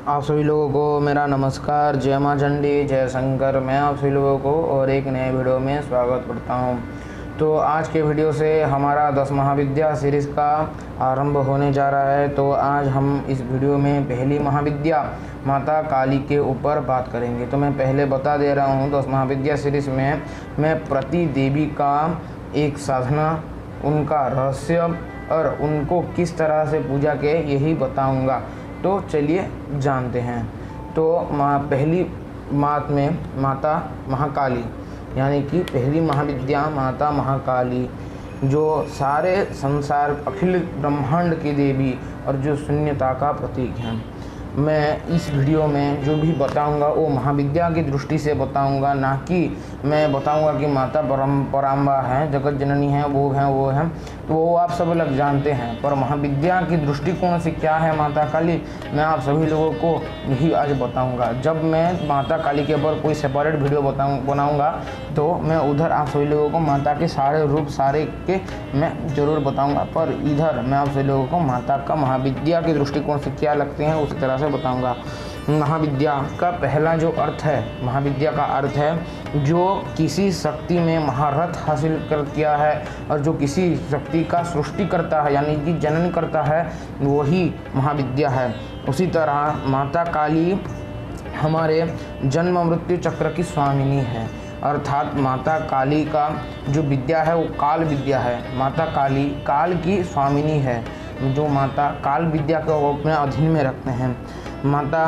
आप सभी लोगों को मेरा नमस्कार। जय माँ चंडी, जय शंकर। मैं आप सभी लोगों को और एक नए वीडियो में स्वागत करता हूँ। तो आज के वीडियो से हमारा 10 महाविद्या सीरीज़ का आरंभ होने जा रहा है। तो आज हम इस वीडियो में पहली महाविद्या माता काली के ऊपर बात करेंगे। तो मैं पहले बता दे रहा हूँ, 10 महाविद्या सीरीज़ में मैं प्रति देवी का एक साधना, उनका रहस्य और उनको किस तरह से पूजा के यही बताऊँगा। तो चलिए जानते हैं। तो पहली मात में माता महाकाली, यानी कि पहली महाविद्या माता महाकाली, जो सारे संसार अखिल ब्रह्मांड की देवी और जो शून्यता का प्रतीक है। मैं इस वीडियो में जो भी बताऊंगा वो महाविद्या की दृष्टि से बताऊंगा, ना कि मैं बताऊंगा कि माता पराम्बा है, जगत जननी है, वो है। तो वो आप सब लोग जानते हैं, पर महाविद्या की दृष्टिकोण से क्या है माता काली, मैं आप सभी लोगों को यही आज बताऊंगा। जब मैं माता काली के ऊपर कोई सेपरेट वीडियो बनाऊंगा तो मैं उधर आप सभी लोगों को माता के सारे रूप सारे के मैं ज़रूर बताऊंगा, पर इधर मैं आप सभी लोगों को माता का महाविद्या के दृष्टिकोण से क्या लगते हैं उसी तरह से बताऊंगा। महाविद्या का पहला जो अर्थ है, महाविद्या का अर्थ है जो किसी शक्ति में महारथ हासिल कर किया है और जो किसी शक्ति का सृष्टि करता है, यानी कि जनन करता है, वही महाविद्या है। उसी तरह माता काली हमारे जन्म मृत्यु चक्र की स्वामिनी है, अर्थात माता काली का जो विद्या है वो काल विद्या है। माता काली काल की स्वामिनी है, जो माता काल विद्या को अपने अधीन में रखते हैं। माता,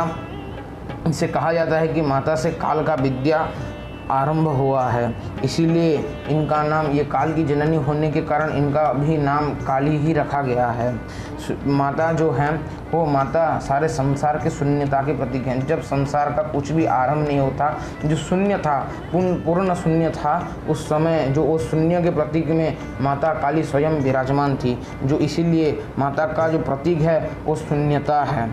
इसे कहा जाता है कि माता से काल का विद्या आरंभ हुआ है, इसीलिए इनका नाम, ये काल की जननी होने के कारण इनका भी नाम काली ही रखा गया है। माता जो है वो माता सारे संसार के शून्यता के प्रतीक हैं। जब संसार का कुछ भी आरंभ नहीं होता, जो शून्य था, पूर्ण शून्य था, उस समय जो वो शून्य के प्रतीक में माता काली स्वयं विराजमान थी, जो इसीलिए माता का जो प्रतीक है वो शून्यता है।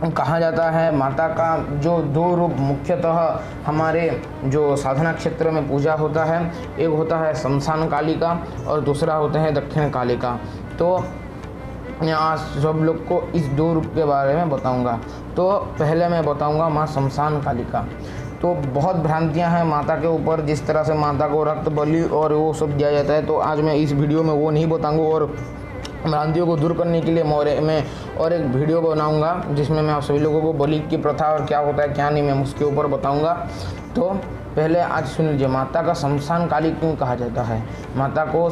कहा जाता है माता का जो दो रूप मुख्यतः हमारे जो साधना क्षेत्र में पूजा होता है, एक होता है शमशान काली का और दूसरा होता है दक्षिण काली का। तो यहाँ सब लोग को इस दो रूप के बारे में बताऊंगा। तो पहले मैं बताऊंगा माँ शमशान काली का। तो बहुत भ्रांतियां हैं माता के ऊपर, जिस तरह से माता को रक्त बलि और वो सब दिया जाता है, तो आज मैं इस वीडियो में वो नहीं बताऊंगा और भ्रांतियों को दूर करने के लिए मैं और एक वीडियो बनाऊंगा जिसमें मैं आप सभी लोगों को बलि की प्रथा और क्या होता है क्या नहीं, मैं उसके ऊपर बताऊंगा। तो पहले आज सुन लीजिए, माता का शमशान काली क्यों कहा जाता है। माता को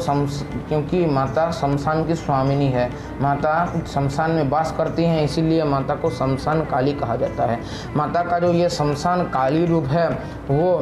क्योंकि माता शमशान की स्वामिनी है, माता शमशान में वास करती हैं, इसीलिए माता को शमशान काली कहा जाता है। माता का जो ये शमशान काली रूप है वो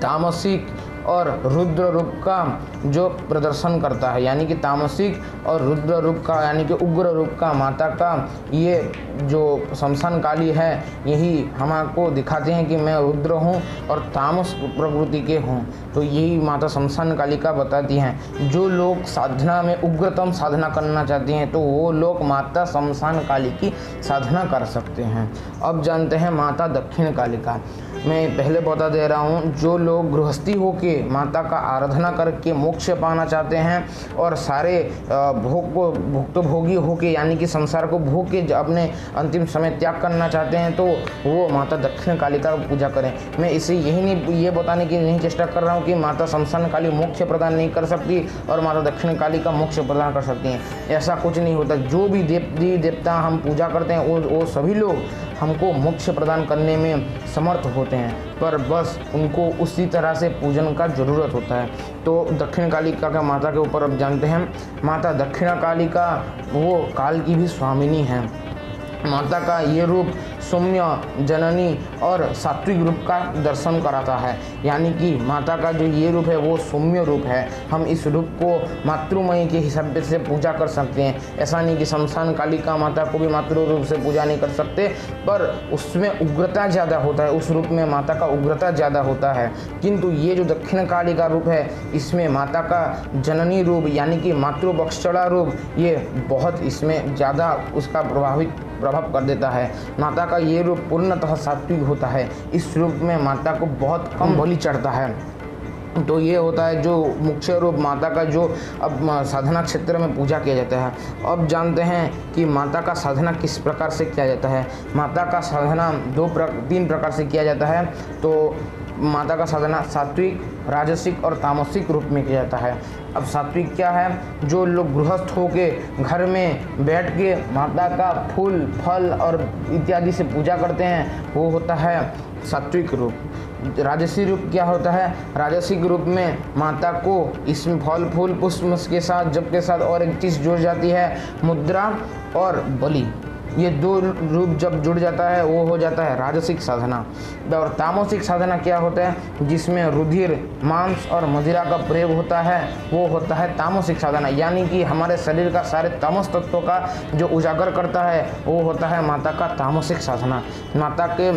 तामसिक और रुद्र रूप का जो प्रदर्शन करता है, यानी कि तामसिक और रुद्र रूप का, यानी कि उग्र रूप का माता का ये जो शमशान काली है, यही हमको दिखाते हैं कि मैं रुद्र हूँ और तामस प्रकृति के हूँ। तो यही माता शमशान काली का बताती हैं। जो लोग साधना में उग्रतम साधना करना चाहते हैं तो वो लोग माता शमशान काली की साधना कर सकते हैं। अब जानते हैं माता दक्षिण काली का। मैं पहले बता दे रहा हूँ, जो लोग गृहस्थी होके माता का आराधना करके मोक्ष पाना चाहते हैं और सारे भोग को भुक्तभोगी होके, यानी कि संसार को भोग के अपने अंतिम समय त्याग करना चाहते हैं, तो वो माता दक्षिण काली का पूजा करें। मैं इसे ये बताने की नहीं चेष्टा कर रहा हूँ कि माता शमशान काली मोक्ष प्रदान नहीं कर सकती और माता दक्षिण काली का मोक्ष प्रदान कर सकती हैं, ऐसा कुछ नहीं होता। जो भी देवी देवता हम पूजा करते हैं वो सभी लोग हमको मोक्ष प्रदान करने में समर्थ होते हैं, पर बस उनको उसी तरह से पूजन का ज़रूरत होता है। तो दक्षिण काली का माता के ऊपर अब जानते हैं। माता दक्षिण काली का वो काल की भी स्वामिनी है। माता का ये रूप सौम्य जननी और सात्विक रूप का दर्शन कराता है, यानी कि माता का जो ये रूप है वो सौम्य रूप है। हम इस रूप को मातृमयी के हिसाब से पूजा कर सकते हैं। ऐसा नहीं कि शमशान काली का माता को भी मातृ रूप से पूजा नहीं कर सकते, पर उसमें उग्रता ज़्यादा होता है, उस रूप में माता का उग्रता ज़्यादा होता है। किंतु ये जो दक्षिण काली का रूप है, इसमें माता का जननी रूप यानी कि मातृभक्षणा रूप, ये बहुत इसमें ज़्यादा उसका प्रभाव कर देता है। माता का ये रूप पूर्णतः सात्विक होता है। इस रूप में माता को बहुत कम बलि चढ़ता है। तो ये होता है जो मुख्य रूप माता का जो अब साधना क्षेत्र में पूजा किया जाता है। अब जानते हैं कि माता का साधना किस प्रकार से किया जाता है। माता का साधना तीन प्रकार से किया जाता है। तो माता का साधना सात्विक, राजसिक और तामसिक रूप में किया जाता है। अब सात्विक क्या है? जो लोग गृहस्थ होके घर में बैठ के माता का फूल, फल और इत्यादि से पूजा करते हैं, वो होता है सात्विक रूप। राजसिक रूप क्या होता है? राजसिक रूप में माता को इसमें फल, फूल, पुष्प के साथ, जप के साथ और एक चीज़ जुड़ जाती है, मुद्रा और बलि। ये दो रूप जब जुड़ जाता है वो हो जाता है राजसिक साधना। और तामसिक साधना क्या होता है? जिसमें रुधिर, मांस और मदिरा का प्रयोग होता है, वो होता है तामसिक साधना। यानी कि हमारे शरीर का सारे तामस तत्वों का जो उजागर करता है वो होता है माता का तामसिक साधना। माता के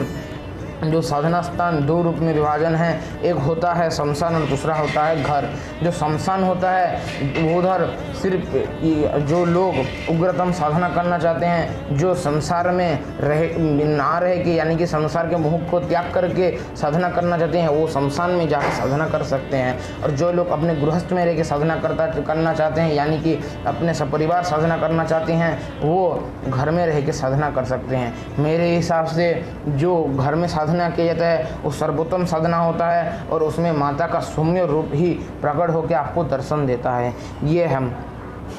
जो साधना स्थान दो रूप में विभाजन है, एक होता है शमशान और दूसरा होता है घर। जो शमशान होता है उधर सिर्फ जो लोग उग्रतम साधना करना चाहते हैं, जो संसार में ना रहे कि यानी कि संसार के मोह को त्याग करके साधना करना चाहते हैं, वो शमशान में जाकर साधना कर सकते हैं। और जो लोग अपने गृहस्थ में रह के साधना करना चाहते हैं, यानी कि अपने सपरिवार साधना करना चाहते हैं, वो घर में रह के साधना कर सकते हैं। मेरे हिसाब से जो घर में साधना किया जाता है वो सर्वोत्तम साधना होता है और उसमें माता का सौम्य रूप ही प्रकट होकर आपको दर्शन देता है। ये हम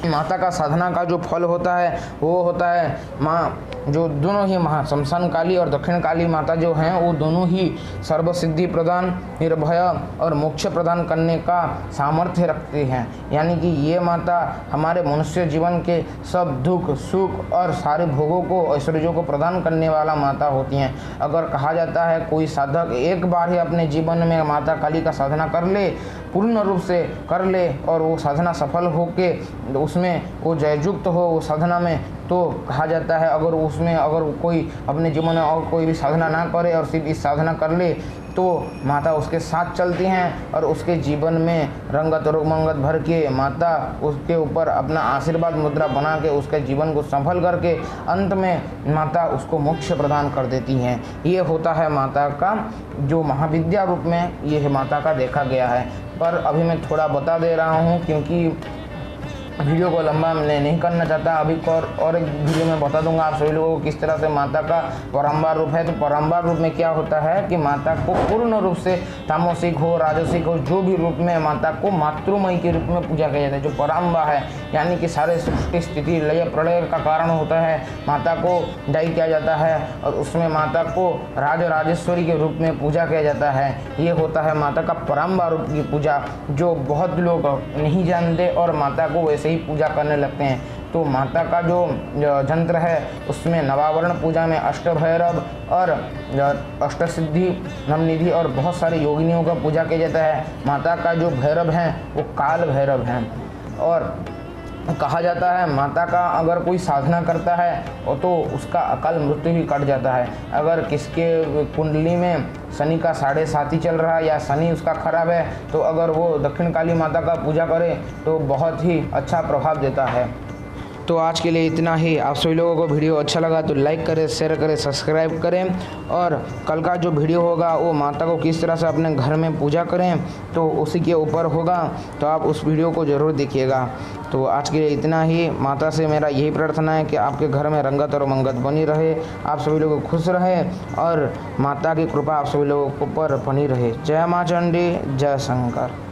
माता का साधना का जो फल होता है वो होता है माँ जो दोनों ही महा शमशान काली और दक्षिण काली माता जो हैं वो दोनों ही सर्वसिद्धि प्रदान, निर्भय और मोक्ष प्रदान करने का सामर्थ्य रखती हैं। यानी कि ये माता हमारे मनुष्य जीवन के सब दुख, सुख और सारे भोगों को, ऐश्वर्यों को प्रदान करने वाला माता होती हैं। अगर कहा जाता है कोई साधक एक बार ही अपने जीवन में माता काली का साधना कर ले, पूर्ण रूप से कर ले और वो साधना सफल होके उसमें वो जययुक्त हो वो साधना में, तो कहा जाता है अगर कोई अपने जीवन में और कोई भी साधना ना करे और सिर्फ इस साधना कर ले तो माता उसके साथ चलती हैं और उसके जीवन में रंगत और उमंगत भर के माता उसके ऊपर अपना आशीर्वाद मुद्रा बना के उसके जीवन को सफल करके अंत में माता उसको मोक्ष प्रदान कर देती हैं। ये होता है माता का जो महाविद्या रूप में ये माता का देखा गया है। पर अभी मैं थोड़ा बता दे रहा हूँ क्योंकि वीडियो को लंबा मैं नहीं करना चाहता। अभी और एक वीडियो में बता दूंगा आप सभी लोगों को किस तरह से माता का परम्बार रूप है। तो परम्बार रूप में क्या होता है कि माता को पूर्ण रूप से तामसिक हो, राजसिक हो, जो भी रूप में माता को मातृमयी के रूप में पूजा किया जाता है। जो परम्बा है यानी कि सारे सृष्टि स्थिति लय प्रलय का कारण होता है, माता को दायी किया जाता है और उसमें माता को राजेश्वरी के रूप में पूजा किया जाता है। ये होता है माता का परम्बार रूप की पूजा, जो बहुत लोग नहीं जानते और माता को वैसे ही पूजा करने लगते हैं। तो माता का जो यंत्र है उसमें नवावरण पूजा में अष्टभैरव और अष्टसिद्धि, नवनिधि और बहुत सारे योगिनियों का पूजा किया जाता है। माता का जो भैरव हैं वो काल भैरव हैं और कहा जाता है माता का अगर कोई साधना करता है तो उसका अकाल मृत्यु भी कट जाता है। अगर किसके कुंडली में शनि का 7.5 चल रहा है या शनि उसका खराब है तो अगर वो दक्षिण काली माता का पूजा करे तो बहुत ही अच्छा प्रभाव देता है। तो आज के लिए इतना ही। आप सभी लोगों को वीडियो अच्छा लगा तो लाइक करें, शेयर करें, सब्सक्राइब करें और कल का जो वीडियो होगा वो माता को किस तरह से अपने घर में पूजा करें तो उसी के ऊपर होगा, तो आप उस वीडियो को ज़रूर देखिएगा। तो आज के लिए इतना ही। माता से मेरा यही प्रार्थना है कि आपके घर में रंगत और मंगत बनी रहे, आप सभी लोग खुश रहे और माता की कृपा आप सभी लोगों के ऊपर बनी रहे। जय माँ चंडी, जय शंकर।